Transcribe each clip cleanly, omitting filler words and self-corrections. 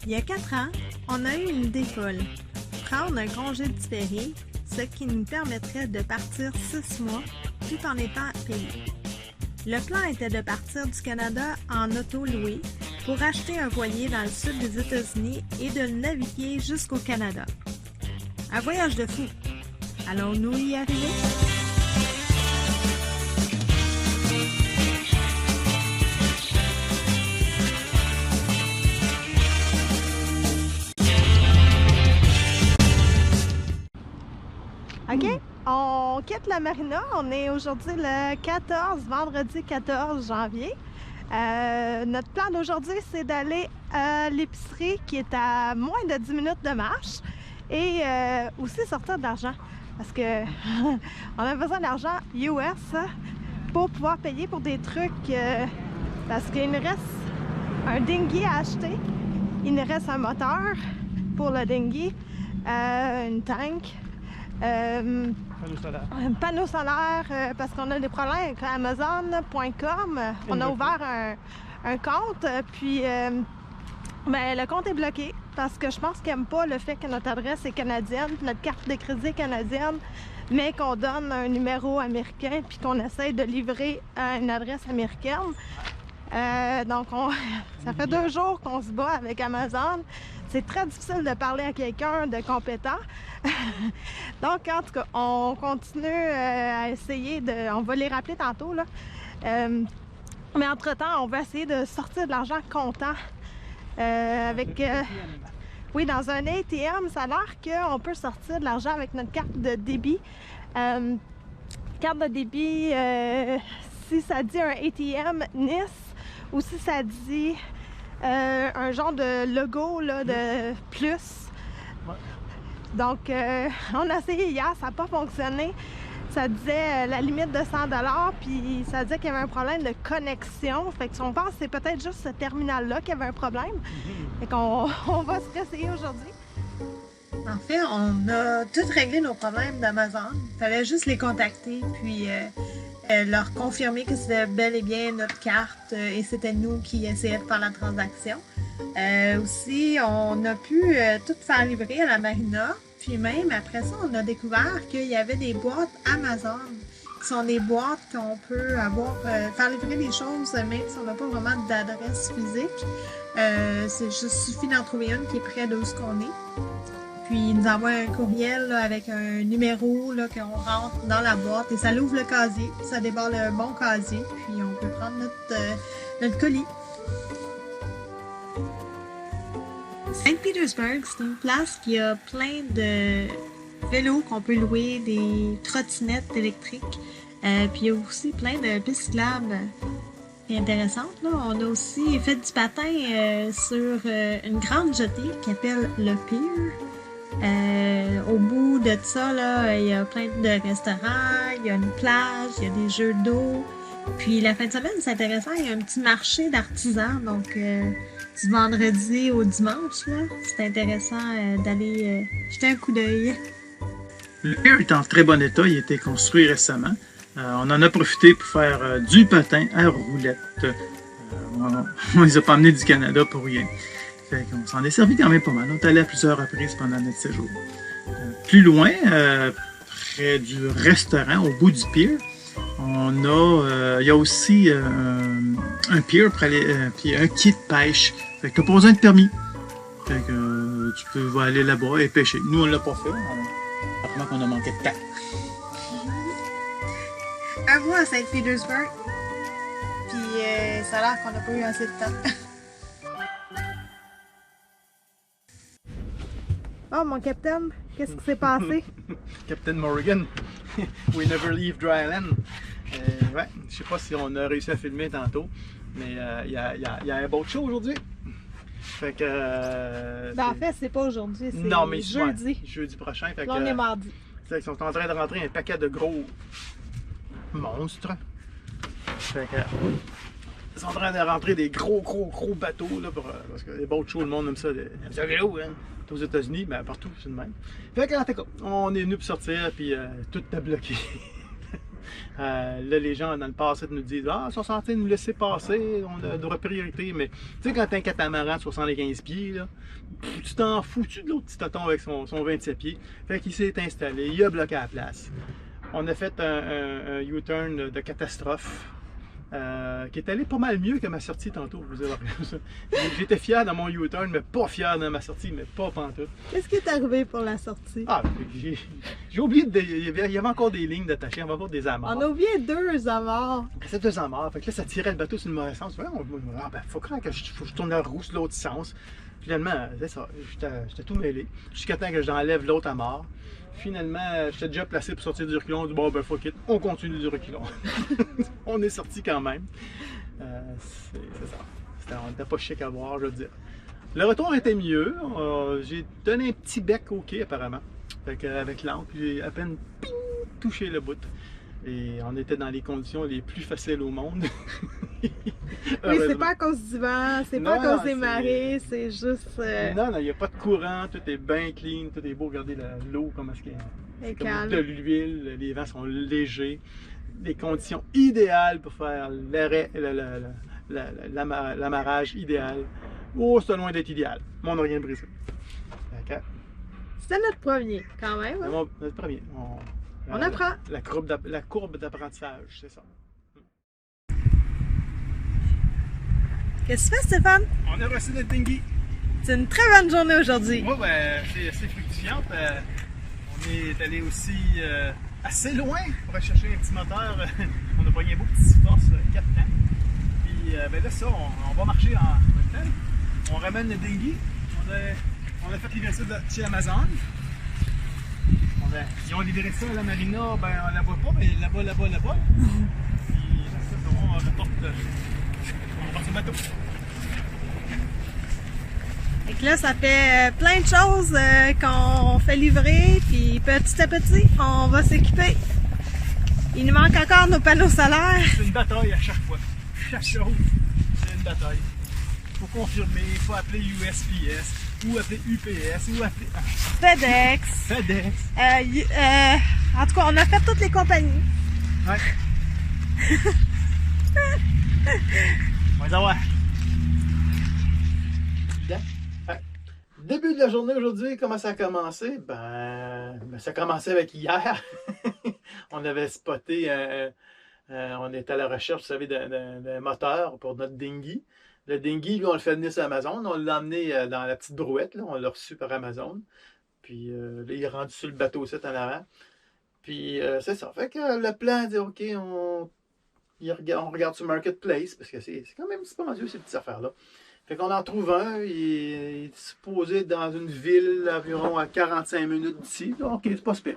Il y a 4 ans, on a eu une idée folle. Prendre un congé différé, ce qui nous permettrait de partir 6 mois tout en étant payé. Le plan était de partir du Canada en auto loué pour acheter un voilier dans le sud des États-Unis et de le naviguer jusqu'au Canada. Un voyage de fou. Allons-nous y arriver? OK, on quitte la marina. On est aujourd'hui le 14, vendredi 14 janvier. Notre plan d'aujourd'hui, c'est d'aller à l'épicerie qui est à moins de 10 minutes de marche et aussi sortir de l'argent parce que on a besoin d'argent US pour pouvoir payer pour des trucs parce qu'il nous reste un dinghy à acheter, il nous reste un moteur pour le dinghy, une tank. Un panneau solaire parce qu'on a des problèmes avec Amazon.com. On a ouvert un compte, puis ben, le compte est bloqué parce que je pense qu'ils n'aiment pas le fait que notre adresse est canadienne, notre carte de crédit est canadienne, mais qu'on donne un numéro américain puis qu'on essaye de livrer à une adresse américaine. Donc ça fait 2 jours qu'on se bat avec Amazon. C'est très difficile de parler à quelqu'un de compétent. Donc, en tout cas, on continue à essayer de... On va les rappeler tantôt, là. Mais entre-temps, on va essayer de sortir de l'argent comptant. Avec... oui, dans un ATM, ça a l'air qu'on peut sortir de l'argent avec notre carte de débit. Carte de débit, si ça dit un ATM Nice ou si ça dit... un genre de logo là, de plus. Ouais. Donc, on a essayé hier, ça n'a pas fonctionné. Ça disait la limite de 100 $, puis ça disait qu'il y avait un problème de connexion. Fait que on pense que c'est peut-être juste ce terminal-là qui avait un problème. Fait qu'on va se réessayer aujourd'hui. En fait, on a tout réglé nos problèmes d'Amazon. Il fallait juste les contacter, puis leur confirmer que c'était bel et bien notre carte et c'était nous qui essayions de faire la transaction. Aussi, on a pu tout faire livrer à la marina. Puis même après ça, on a découvert qu'il y avait des boîtes Amazon qui sont des boîtes qu'on peut avoir, faire livrer des choses même si on n'a pas vraiment d'adresse physique. C'est juste suffit d'en trouver une qui est près d'où qu'on est. Puis il nous envoie un courriel là, avec un numéro qu'on rentre dans la boîte et ça l'ouvre le casier, ça débarre le bon casier, puis on peut prendre notre colis. Saint-Pétersbourg, c'est une place qui a plein de vélos qu'on peut louer, des trottinettes électriques, puis il y a aussi plein de pistes cyclables intéressantes. Là. On a aussi fait du patin sur une grande jetée qui s'appelle le Pier. Au bout de ça, là, il y a plein de restaurants, il y a une plage, il y a des jeux d'eau. Puis la fin de semaine, c'est intéressant, il y a un petit marché d'artisans, donc du vendredi au dimanche, là, c'est intéressant d'aller jeter un coup d'œil. Le pier est en très bon état, il a été construit récemment. On en a profité pour faire du patin à roulettes. On les a pas amenés du Canada pour rien. Fait qu'on s'en est servi quand même pas mal. On est allé à plusieurs reprises pendant notre séjour. Plus loin, près du restaurant, au bout du pier, il y a aussi un pier pour aller, puis un quai de pêche. Fait que t'as pas besoin de permis. Fait que tu peux aller là-bas et pêcher. Nous, on l'a pas fait. Apparemment qu'on a manqué de temps. Un mois à Saint-Pétersbourg. Puis ça a l'air qu'on n'a pas eu assez de temps. Oh, mon capitaine, qu'est-ce qui s'est passé? Captain Morgan, we never leave dry land. Ouais, je sais pas si on a réussi à filmer tantôt, mais il y a un boat show aujourd'hui. Fait que. Ben, en fait, c'est pas aujourd'hui, c'est jeudi. Ouais, jeudi prochain. Fait là, on est mardi. Ils sont en train de rentrer un paquet de gros monstres. Fait que. Ils sont en train de rentrer des gros bateaux là, parce que les boat shows, le monde aime ça. C'est gros, hein? Aux États-Unis, ben partout, c'est le même. Fait que en tout cas, on est venu pour sortir, puis tout est bloqué. Là, les gens dans le passé nous disent « Ah, ils sont censés nous laisser passer, on a droit priorité. » Mais tu sais, quand t'as un catamaran de 75 pieds, là, tu t'en fous-tu de l'autre petit tonton avec son 27 pieds? Fait qu'il s'est installé, il a bloqué la place. On a fait un U-turn de catastrophe. Qui est allé pas mal mieux que ma sortie tantôt. J'étais fier dans mon U-turn, mais pas fier dans ma sortie, mais pas pantoute. Qu'est-ce qui est arrivé pour la sortie? Ah, j'ai oublié, il y avait encore des lignes d'attacher, il y avait encore des amarres. On a oublié 2 amarres. C'est 2 amarres, fait que là ça tirait le bateau sur le mauvais sens. Faut croire que je tourne la roue sur l'autre sens. Finalement, c'est ça, j'étais tout mêlé. Jusqu'à temps que j'enlève l'autre amarre. Finalement, j'étais déjà placé pour sortir du reculon. On dit bon, ben fuck it, on continue du reculon. On est sorti quand même. C'est ça. On n'était pas chic à voir, je veux dire. Le retour était mieux. J'ai donné un petit bec au quai, apparemment. Avec l'encre, j'ai à peine ping, touché le bout. Et on était dans les conditions les plus faciles au monde. Oui, c'est pas à cause du vent, c'est pas à cause des marées, c'est juste. Non, il n'y a pas de courant, tout est bien clean, tout est beau. Regardez l'eau, comment est-ce qu'elle est. C'est comme de l'huile, les vents sont légers. Les conditions idéales pour faire l'arrêt, l'amarrage idéal. Oh, c'est loin d'être idéal, mais on n'a rien brisé. C'était notre premier, quand même. Hein? Notre premier. On apprend. La courbe d'apprentissage, c'est ça. Qu'est-ce que tu fais, Stéphane? On a reçu notre dinghy. C'est une très bonne journée aujourd'hui. Oui, ben, c'est assez fructifiante. On est allé aussi assez loin pour aller chercher un petit moteur. On a pogné un beau petit force 4 temps. Puis ben là, ça, on va marcher en même temps. On ramène le dinghy. On a fait livrer ça chez Amazon. Ils ont livré ça à la marina, ben on la voit pas, mais là-bas. Puis là, on rapporte le bateau. Et que là, ça fait plein de choses qu'on fait livrer, puis petit à petit, on va s'équiper. Il nous manque encore nos panneaux solaires. C'est une bataille à chaque fois. Chaque chose, c'est une bataille. Il faut confirmer, il faut appeler USPS. Ou appeler UPS, ou appeler FedEx. En tout cas, on a fait toutes les compagnies. Ouais. On va les avoir. Début de la journée aujourd'hui, comment ça a commencé? Ben ça a commencé avec hier. On avait spoté, on était à la recherche, vous savez, d'un moteur pour notre dinghy. Le dinghy, lui, on le fait venir sur Amazon. On l'a emmené dans la petite brouette. Là. On l'a reçu par Amazon. Puis là, il est rendu sur le bateau aussi en avant. Puis c'est ça. Fait que le plan dit OK, on regarde sur Marketplace. Parce que c'est quand même dispendieux ces petites affaires-là. Fait qu'on en trouve un. Il est supposé être dans une ville environ à 45 minutes d'ici. OK, c'est pas super.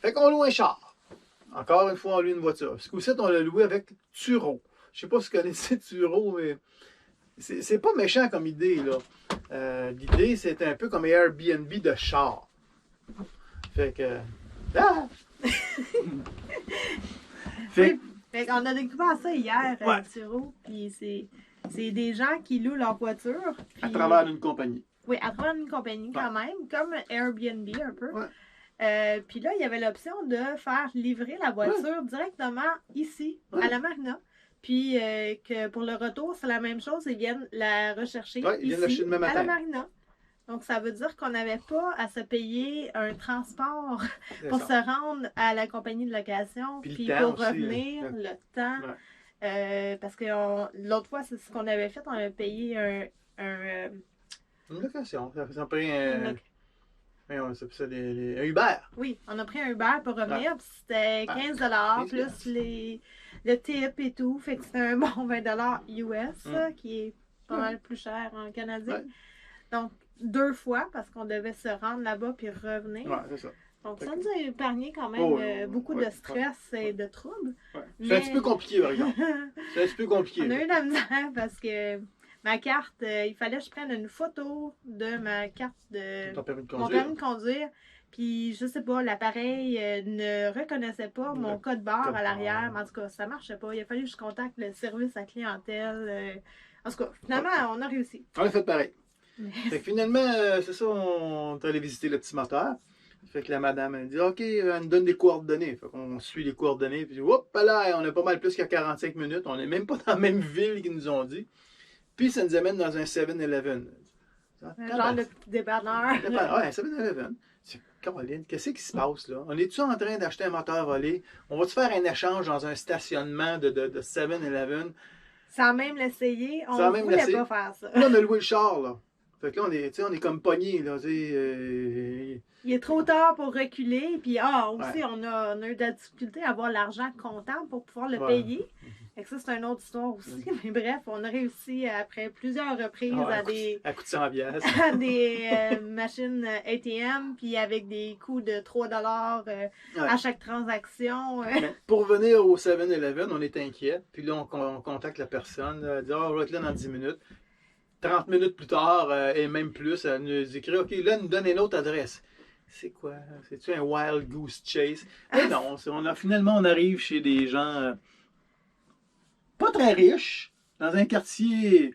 Fait qu'on loue un char. Encore une fois, on loue une voiture. Parce qu'aussi, on l'a loué avec Turo. Je sais pas si vous connaissez Turo, mais. C'est pas méchant comme idée, là. L'idée, c'est un peu comme Airbnb de char. Fait que... Ah! Fait on a découvert ça hier, ouais. Turo, puis c'est des gens qui louent leur voiture. Puis... À travers une compagnie. Oui, à travers une compagnie quand même, comme Airbnb un peu. Ouais. Puis là, il y avait l'option de faire livrer la voiture directement ici, à la marina. Puis que pour le retour, c'est la même chose, ils viennent la rechercher ici, à la marina. Donc, ça veut dire qu'on n'avait pas à se payer un transport pour se rendre à la compagnie de location, puis pour revenir, le temps. Ouais. Parce que l'autre fois, c'est ce qu'on avait fait, on avait payé une location. Ça a pris un Uber. Oui, on a pris un Uber pour revenir, puis c'était 15 plus le tip et tout. Fait que c'était un bon 20 US, qui est pas mal plus cher en canadien. Ouais. Donc, 2 fois, parce qu'on devait se rendre là-bas puis revenir. Ouais, c'est ça. Donc, ça nous a épargné quand même beaucoup de stress et de troubles. Ouais. Mais... C'est un petit peu compliqué, par exemple. C'est un petit peu compliqué. On a eu la misère parce que ma carte, il fallait que je prenne une photo de ma carte de mon permis de conduire. Puis, je sais pas, l'appareil ne reconnaissait pas mon code barre à l'arrière. En tout cas, ça marchait pas. Il a fallu que je contacte le service à clientèle. En tout cas, finalement, on a réussi. On a fait pareil. Fait que finalement, c'est ça, on est allé visiter le petit moteur. Fait que la madame, elle dit, OK, elle nous donne des coordonnées. Fait qu'on suit les coordonnées, puis hop là, on a pas mal plus qu'à 45 minutes. On n'est même pas dans la même ville qu'ils nous ont dit. Puis ça nous amène dans un 7-Eleven. Un genre de petit dépanneur. Ouais, un 7-Eleven. Caroline, qu'est-ce qui se passe là? On est-tu en train d'acheter un moteur volé? On va-tu faire un échange dans un stationnement de 7-Eleven? Sans même l'essayer, on ne voulait pas faire ça. Là, on a loué le char, là. Fait que là, on est comme pognés, là, Il est trop tard pour reculer, puis aussi, Ouais. on a eu de la difficulté à avoir l'argent comptant pour pouvoir le payer. Fait que ça, c'est une autre histoire aussi. Mais bref, on a réussi, après plusieurs reprises, à coup de 100 piastres. à des machines ATM, puis avec des coûts de 3 à chaque transaction. Mais pour venir au 7-Eleven, on est inquiet. Puis là, on contacte la personne. Elle dit, on va être là dans 10 minutes. 30 minutes plus tard, et même plus, elle nous écrit, OK, là, elle nous donne une autre adresse. C'est quoi? C'est-tu un Wild Goose Chase? Mais non, finalement, on arrive chez des gens pas très riches, dans un quartier...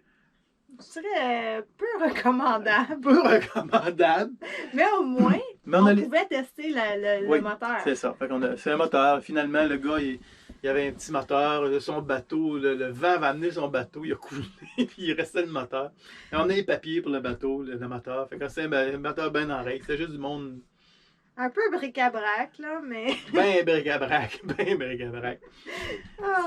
Je dirais peu recommandable. Peu recommandable. Mais au moins, on pouvait tester le moteur. C'est ça. C'est un moteur. Finalement, le gars, il avait un petit moteur. Son bateau, le vent va amener son bateau. Il a coulé. Puis il restait le moteur. Et on a les papiers pour le bateau, le moteur. Fait que c'est un moteur bien en règle. C'est juste du monde... Un peu bric-à-brac, là, mais... Ben bric-à-brac. Ben bric-à-brac.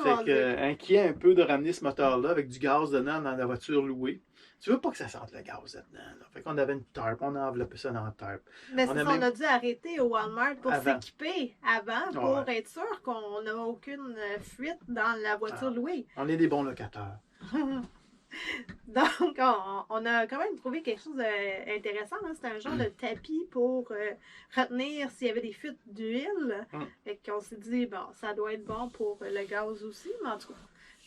Fait que, inquiet un peu de ramener ce moteur-là avec du gaz dedans dans la voiture louée. Tu veux pas que ça sente le gaz dedans, là. Fait qu'on avait une tarp, on a enveloppé ça dans la tarp. Mais on a dû arrêter au Walmart pour s'équiper avant, pour être sûr qu'on n'a aucune fuite dans la voiture louée. On est des bons locataires. Donc, on a quand même trouvé quelque chose d'intéressant. Hein? C'était un genre de tapis pour retenir s'il y avait des fuites d'huile. Fait qu'on s'est dit, bon, ça doit être bon pour le gaz aussi, mais en tout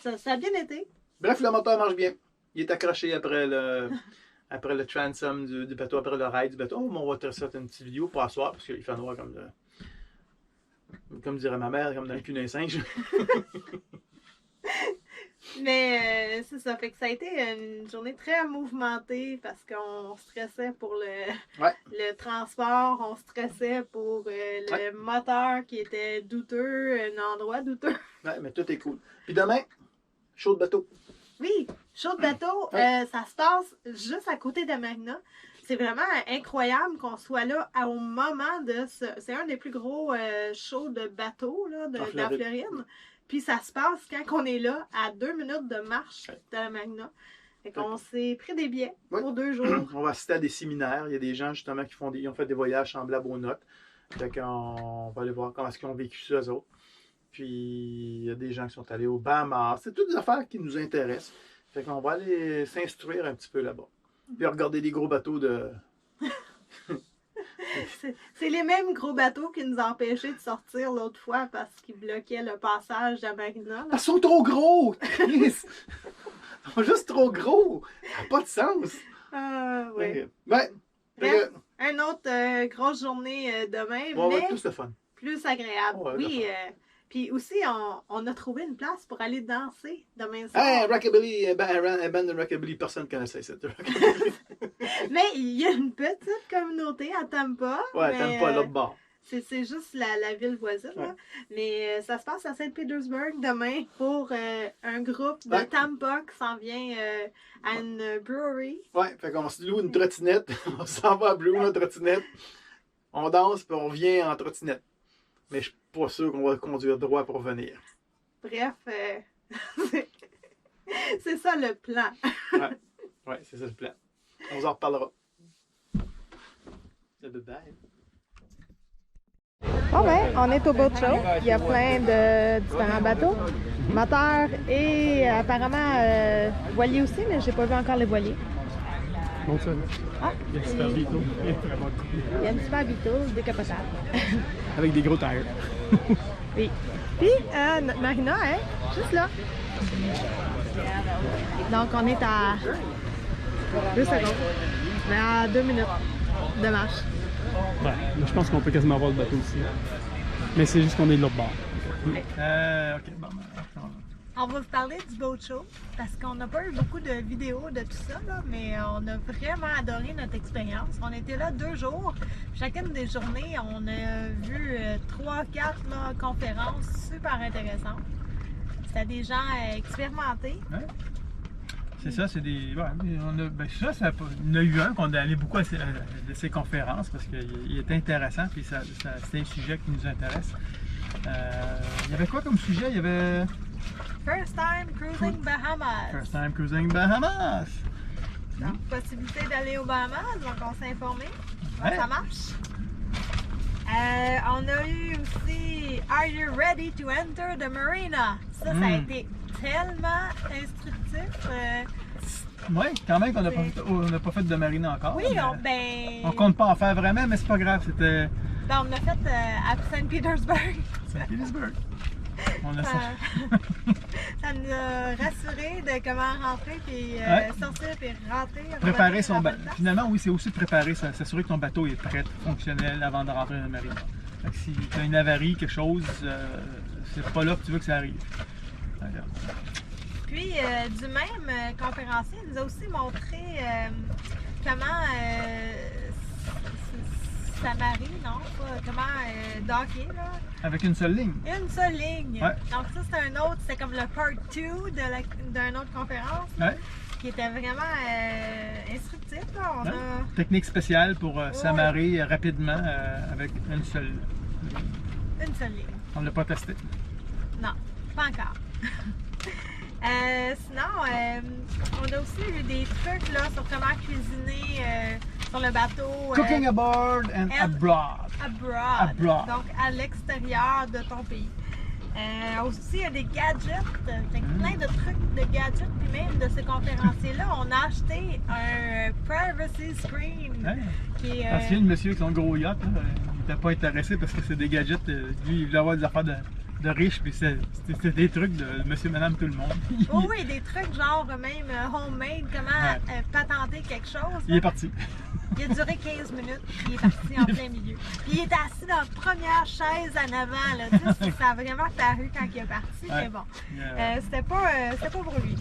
cas, ça a bien été. Bref, le moteur marche bien. Il est accroché après le transom du bateau, après le rail du bateau. On va tracer une petite vidéo pour asseoir, parce qu'il fait noir comme dirait ma mère, comme dans le cul d'un singe. Mais c'est ça, fait que ça a été une journée très mouvementée parce qu'on stressait pour le transport, on stressait pour le moteur qui était douteux, un endroit douteux. Ouais, mais tout est cool. Puis demain, show de bateau. Oui, show de bateau, ça se passe juste à côté de Marina. C'est vraiment incroyable qu'on soit là au moment de ce... C'est un des plus gros shows de bateau là, de la Floride. Puis ça se passe quand on est là, à 2 minutes de marche de la Marina. Fait qu'on s'est pris des billets pour 2 jours. On va assister à des séminaires. Il y a des gens justement qui ont fait des voyages semblables aux notes. Fait qu'on va aller voir comment est-ce qu'ils ont vécu ça, eux autres. Puis il y a des gens qui sont allés au Bahamas. C'est toutes des affaires qui nous intéressent. Fait qu'on va aller s'instruire un petit peu là-bas. Puis regarder des gros bateaux de... C'est les mêmes gros bateaux qui nous empêchaient de sortir l'autre fois parce qu'ils bloquaient le passage de la Marina. Ils sont trop gros! Ils sont juste trop gros! Ça n'a pas de sens! Oui. Ouais. Une autre grosse journée demain, on va mais plus de fun. Plus agréable. Oui. Puis aussi, on a trouvé une place pour aller danser demain soir. Hey, Rockabilly, un band de Rockabilly, personne ne connaissait ça. Mais il y a une petite communauté à Tampa. Ouais, Tampa, l'autre bord. C'est juste la ville voisine. Ouais. Là. Mais ça se passe à Saint-Pétersbourg demain pour un groupe de Tampa qui s'en vient à une brewery. Ouais, fait qu'on se loue une trottinette. On s'en va à Blue, une trottinette. On danse, puis on vient en trottinette. Mais je suis pas sûr qu'on va conduire droit pour venir. Bref, c'est ça le plan. Ouais, c'est ça le plan. On vous en reparlera. Bye. Bon ben, on est au boat show. Il y a plein de différents bateaux, moteurs et apparemment voiliers aussi, mais j'ai pas vu encore les voiliers. Bon, ça. Il y a un super Vito. Il y a un super Vito décapotable. Avec des gros tires. Oui. Puis, notre marina est juste là. Donc, on est à 2 secondes. Mais à 2 minutes de marche. Ouais, je pense qu'on peut quasiment voir le bateau aussi. Mais c'est juste qu'on est de l'autre bord. OK, bon, attends. On va vous parler du boat show parce qu'on n'a pas eu beaucoup de vidéos de tout ça, là, mais on a vraiment adoré notre expérience. On était là 2 jours. Chacune des journées, on a vu 3-4 conférences super intéressantes. C'était des gens expérimentés. Ouais. C'est ça, c'est des. Ouais, on a, ben ça, il y en a eu un qu'on a allé beaucoup de ces conférences parce qu'il était intéressant puis c'était un sujet qui nous intéresse. Il y avait quoi comme sujet? Il y avait. First time cruising Bahamas. First time cruising Bahamas. Donc, possibilité d'aller aux Bahamas, donc on s'est informé. Ouais. Ça marche. On a eu aussi Are you ready to enter the marina? Ça a été tellement instructif. Oui, quand même qu'on n'a pas fait de marina encore. Oui, on compte pas en faire vraiment, mais c'est pas grave. C'était. Ben, on l'a fait à Saint-Pétersbourg. Saint-Pétersbourg. On a ça. Ça nous a rassuré de comment rentrer, puis sortir, puis rentrer. Préparer son bateau. Finalement, oui, c'est aussi préparer, s'assurer que ton bateau est prêt, fonctionnel avant de rentrer dans la marina. Si tu as une avarie, quelque chose, c'est pas là que tu veux que ça arrive. Alors. Puis, du même conférencier, il nous a aussi montré comment ça marie, non? Comment docker, là. Avec une seule ligne. Une seule ligne. Ouais. Donc ça, c'est un autre, c'était comme le part 2 d'une autre conférence. Ouais. Qui était vraiment instructif, là. On a... Technique spéciale pour s'amarrer rapidement avec une seule ligne. Une seule ligne. On ne l'a pas testé. Non, pas encore. Sinon, on a aussi eu des trucs là, sur comment cuisiner sur le bateau. Cooking aboard and abroad. Abroad. Donc à l'extérieur de ton pays. Aussi, il y a des gadgets, plein de trucs de gadgets, puis même de ces conférenciers-là, on a acheté un privacy screen. Ouais. Parce qu'il y a le monsieur avec son gros yacht, là, il n'était pas intéressé parce que c'est des gadgets, lui il voulait avoir des affaires de riches, puis c'était des trucs de monsieur, madame, tout le monde. Oui, des trucs genre même homemade, comment patenter quelque chose. Il est parti. Il a duré 15 minutes, puis il est parti en plein milieu. Puis il était assis dans la première chaise en avant, là. Tu sais, ça a vraiment paru quand il est parti, mais bon. C'était pas pour lui.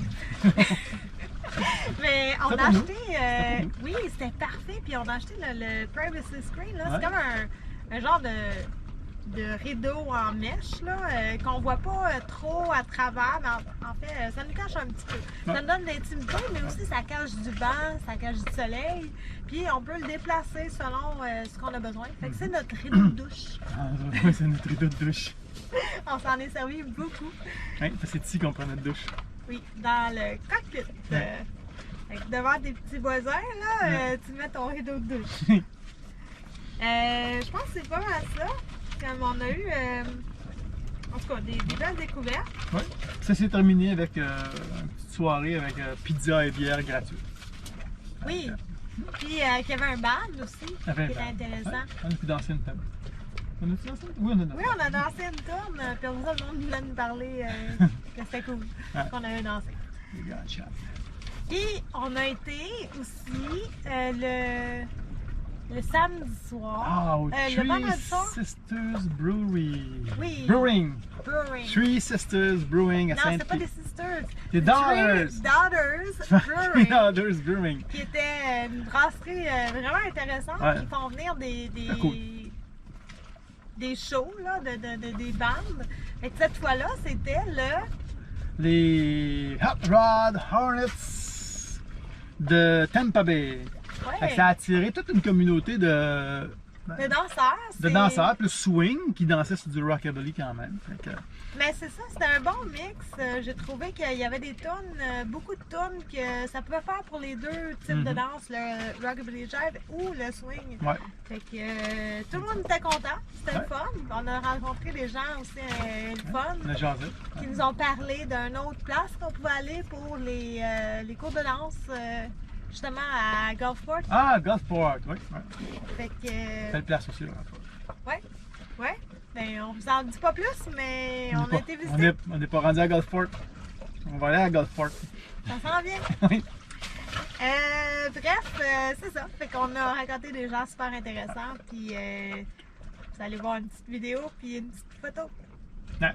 Mais on a acheté, oui, c'était parfait, puis on a acheté le privacy screen, là. C'est comme un genre de rideau en mèche, là, qu'on voit pas trop à travers, mais en fait, ça nous cache un petit peu. Ça nous donne de l'intimité, mais aussi ça cache du vent, ça cache du soleil, puis on peut le déplacer selon ce qu'on a besoin. Fait que c'est notre rideau de douche. Oui, c'est notre rideau de douche. On s'en est servi beaucoup. Oui, c'est ici qu'on prend notre douche. Oui, dans le cockpit. Fait que devant tes petits voisins, là, tu mets ton rideau de douche. Je pense que c'est pas mal ça. Comme on a eu, en tout cas, des belles découvertes. Oui. Ça s'est terminé avec une petite soirée avec pizza et bière gratuite. Oui. Puis qu'il y avait un band aussi, qui était intéressant. Ouais. On a pu danser une table. On a-tu dansé? Oui, on a dansé. Oui, on a dansé une tourne, puis pour ça, le monde voulait nous parler que c'était cool, qu'on avait dansé. Les gars, chat. Puis on a été aussi le samedi soir. Au le vendredi soir. Three Sisters Brewery. Oui. Brewing. Brewing. Three Sisters Brewing à Non, Saint-Pierre. c'est pas des sisters. Des Daughters. Three Daughters Brewing. Daughters Brewing. Qui était une brasserie vraiment intéressante. Qui font venir des shows, là, des bandes. Et cette fois-là, c'était les Hot Rod Hornets de Tampa Bay. Ouais. Ça a attiré toute une communauté de danseurs, plus swing, qui dansaient sur du rockabilly quand même. Mais c'est ça, c'était un bon mix. J'ai trouvé qu'il y avait des tunes, beaucoup de tunes que ça pouvait faire pour les deux types de danse, le rockabilly jive ou le swing. Ouais. Fait que tout le monde était content, c'était le fun. On a rencontré des gens aussi le fun qui nous ont parlé d'une autre place qu'on pouvait aller pour les cours de danse. Justement à Gulfport. Ah, Gulfport, oui. Fait que... Belle place aussi, là. Oui. Ben, on vous en dit pas plus, mais on a été visiter. On n'est pas rendu à Gulfport. On va aller à Gulfport. Ça s'en vient. Oui. Bref, c'est ça. Fait qu'on a rencontré des gens super intéressants. Puis vous allez voir une petite vidéo puis une petite photo. Ouais.